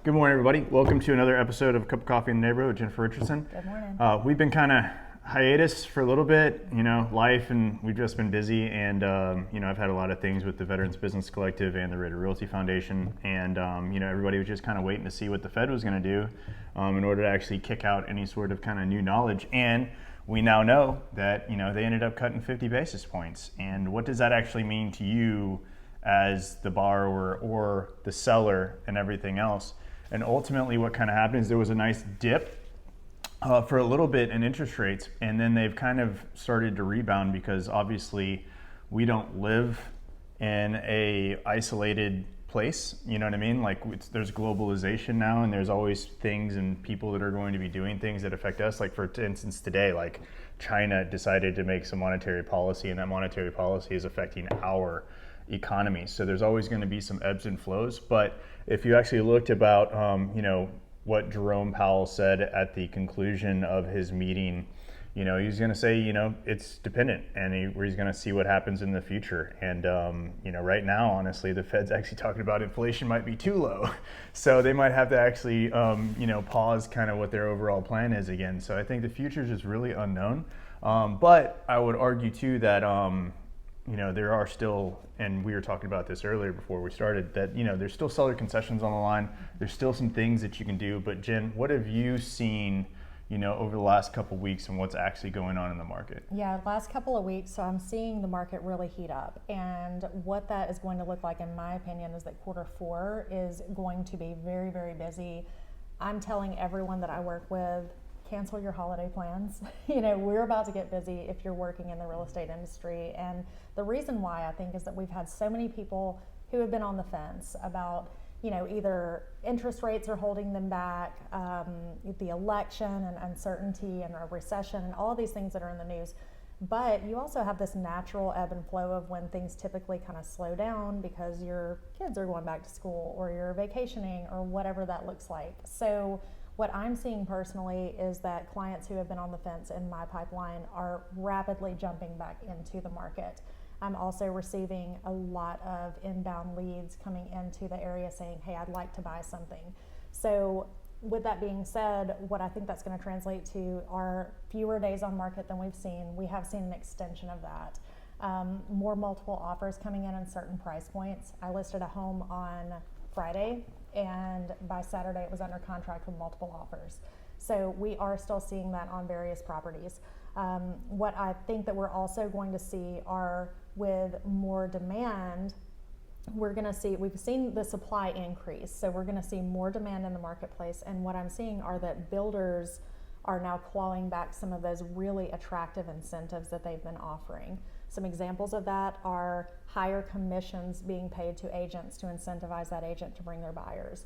Good morning, everybody. Welcome to another episode of Cup of Coffee in the Neighborhood with Jennifer Richardson. Good morning. We've been kind of hiatus for a little bit, life, and we've just been busy. And, I've had a lot of things with the Veterans Business Collective and the Ritter Realty Foundation. And, everybody was just kind of waiting to see what the Fed was going to do in order to actually kick out any sort of kind of new knowledge. And we now know that, they ended up cutting 50 basis points. And what does that actually mean to you as the borrower or the seller and everything else? And ultimately what kind of happened is there was a nice dip for a little bit in interest rates, and then they've kind of started to rebound because obviously we don't live in a isolated place, you know what I mean? Like there's globalization now, and there's always things and people that are going to be doing things that affect us. Like for instance today, like China decided to make some monetary policy, and that monetary policy is affecting our economy. So there's always going to be some ebbs and flows. But if you actually looked about, what Jerome Powell said at the conclusion of his meeting, he's going to say, it's dependent, and he's going to see what happens in the future. And, right now, honestly, the Fed's actually talking about inflation might be too low. So they might have to actually, pause kind of what their overall plan is again. So I think the future is just really unknown. But I would argue too that, there are still, and we were talking about this earlier before we started, that, there's still seller concessions on the line. There's still some things that you can do. But Jen, what have you seen, over the last couple of weeks and what's actually going on in the market? Yeah, last couple of weeks, so I'm seeing the market really heat up. And what that is going to look like, in my opinion, is that quarter four is going to be very, very busy. I'm telling everyone that I work with, cancel your holiday plans. We're about to get busy if you're working in the real estate industry. And the reason why I think is that we've had so many people who have been on the fence about, either interest rates are holding them back, the election and uncertainty and a recession and all of these things that are in the news. But you also have this natural ebb and flow of when things typically kind of slow down because your kids are going back to school or you're vacationing or whatever that looks like. So what I'm seeing personally is that clients who have been on the fence in my pipeline are rapidly jumping back into the market. I'm also receiving a lot of inbound leads coming into the area saying, hey, I'd like to buy something. So with that being said, what I think that's going to translate to are fewer days on market than we've seen. We have seen an extension of that. More multiple offers coming in certain price points. I listed a home on Friday, and by Saturday it was under contract with multiple offers. So we are still seeing that on various properties. What I think that we're also going to see are, with more demand, we've seen the supply increase, so we're going to see more demand in the marketplace. And what I'm seeing are that builders are now clawing back some of those really attractive incentives that they've been offering. Some examples of that are higher commissions being paid to agents to incentivize that agent to bring their buyers.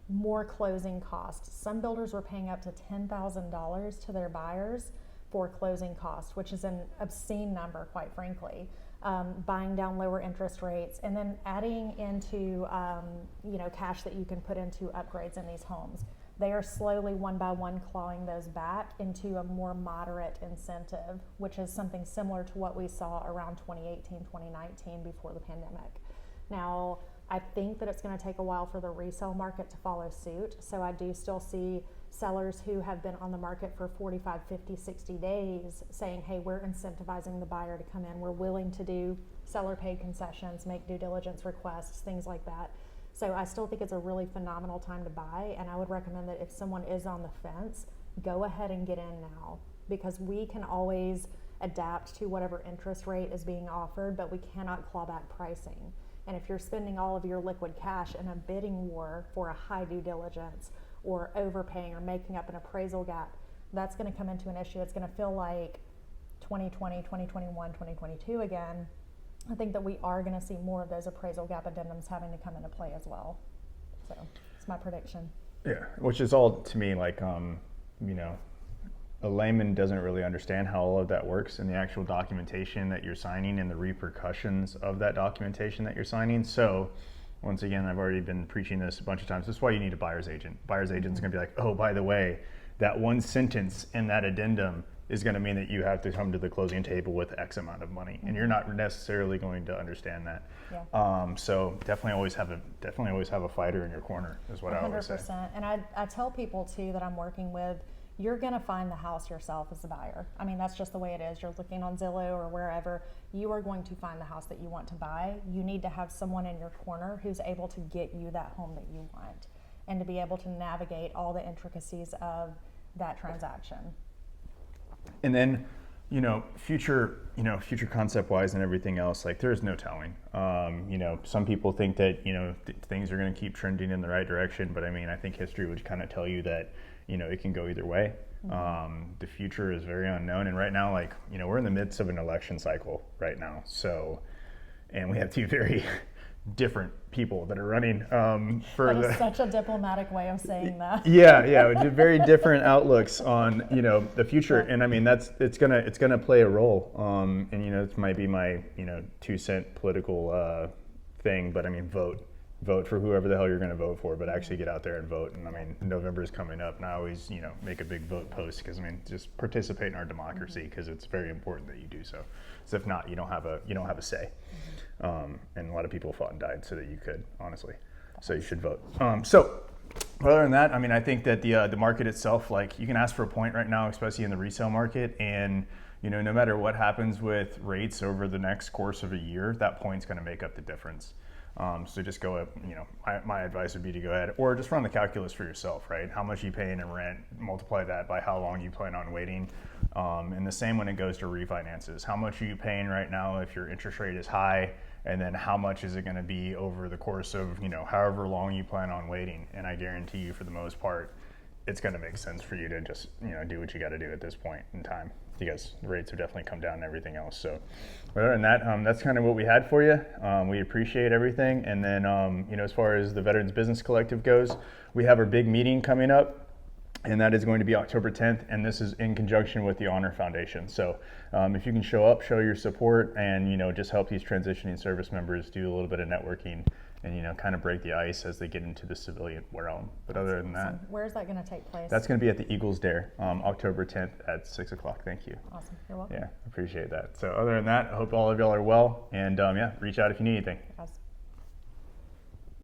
More closing costs. Some builders were paying up to $10,000 to their buyers for closing costs, which is an obscene number, quite frankly. Buying down lower interest rates, and then adding into cash that you can put into upgrades in these homes. They are slowly, one by one, clawing those back into a more moderate incentive, which is something similar to what we saw around 2018, 2019 before the pandemic. Now, I think that it's going to take a while for the resale market to follow suit. So I do still see sellers who have been on the market for 45, 50, 60 days saying, hey, we're incentivizing the buyer to come in. We're willing to do seller paid concessions, make due diligence requests, things like that. So I still think it's a really phenomenal time to buy, and I would recommend that if someone is on the fence, go ahead and get in now, because we can always adapt to whatever interest rate is being offered, but we cannot claw back pricing. And if you're spending all of your liquid cash in a bidding war for a high due diligence or overpaying or making up an appraisal gap, that's going to come into an issue. It's going to feel like 2020, 2021, 2022 again. I think that we are going to see more of those appraisal gap addendums having to come into play as well. So it's my prediction. Yeah, which is all to me like, a layman doesn't really understand how all of that works and the actual documentation that you're signing and the repercussions of that documentation that you're signing. So once again, I've already been preaching this a bunch of times. This is why you need a buyer's agent. Buyer's agent's going to be like, oh, by the way, that one sentence in that addendum is going to mean that you have to come to the closing table with X amount of money, and you're not necessarily going to understand that. Yeah. So definitely always have a fighter in your corner is what I always say. 100%. And I tell people too that I'm working with, you're going to find the house yourself as a buyer. I mean, that's just the way it is. You're looking on Zillow or wherever, you are going to find the house that you want to buy. You need to have someone in your corner who's able to get you that home that you want and to be able to navigate all the intricacies of that transaction. And then, future concept wise and everything else, like there's no telling. Some people think that, things are going to keep trending in the right direction, but I mean, I think history would kind of tell you that, it can go either way. The future is very unknown. And right now, like, we're in the midst of an election cycle right now. So, and we have two very different people that are running for That is such a diplomatic way of saying that. Yeah, very different outlooks on the future, and I mean it's gonna play a role. And it might be my 2 cent political thing, but I mean vote for whoever the hell you're going to vote for, but actually get out there and vote. And I mean, November is coming up, and I always make a big vote post because I mean just participate in our democracy because it's very important that you do so. So if not, you don't have a say. And a lot of people fought and died so that you could, honestly. So you should vote. So other than that, I mean, I think that the market itself, like you can ask for a point right now, especially in the resale market, and no matter what happens with rates over the next course of a year, that point's going to make up the difference. So just go up, my advice would be to go ahead or just run the calculus for yourself, right? How much you pay in rent, multiply that by how long you plan on waiting. And the same when it goes to refinances. How much are you paying right now if your interest rate is high? And then how much is it going to be over the course of, however long you plan on waiting? And I guarantee you, for the most part, it's going to make sense for you to just, do what you got to do at this point in time, because the rates have definitely come down and everything else. So other than that, that's kind of what we had for you. We appreciate everything. And then, as far as the Veterans Business Collective goes, we have our big meeting coming up, and that is going to be October 10th, and this is in conjunction with the Honor Foundation. So if you can show up, show your support, and just help these transitioning service members do a little bit of networking and kind of break the ice as they get into the civilian realm. But other than that, where is that going to take place? That's going to be at the Eagles Dare, October 10th at 6 o'clock. Thank you. Awesome. You're welcome. Yeah, appreciate that. So other than that, I hope all of y'all are well, and reach out if you need anything. Awesome.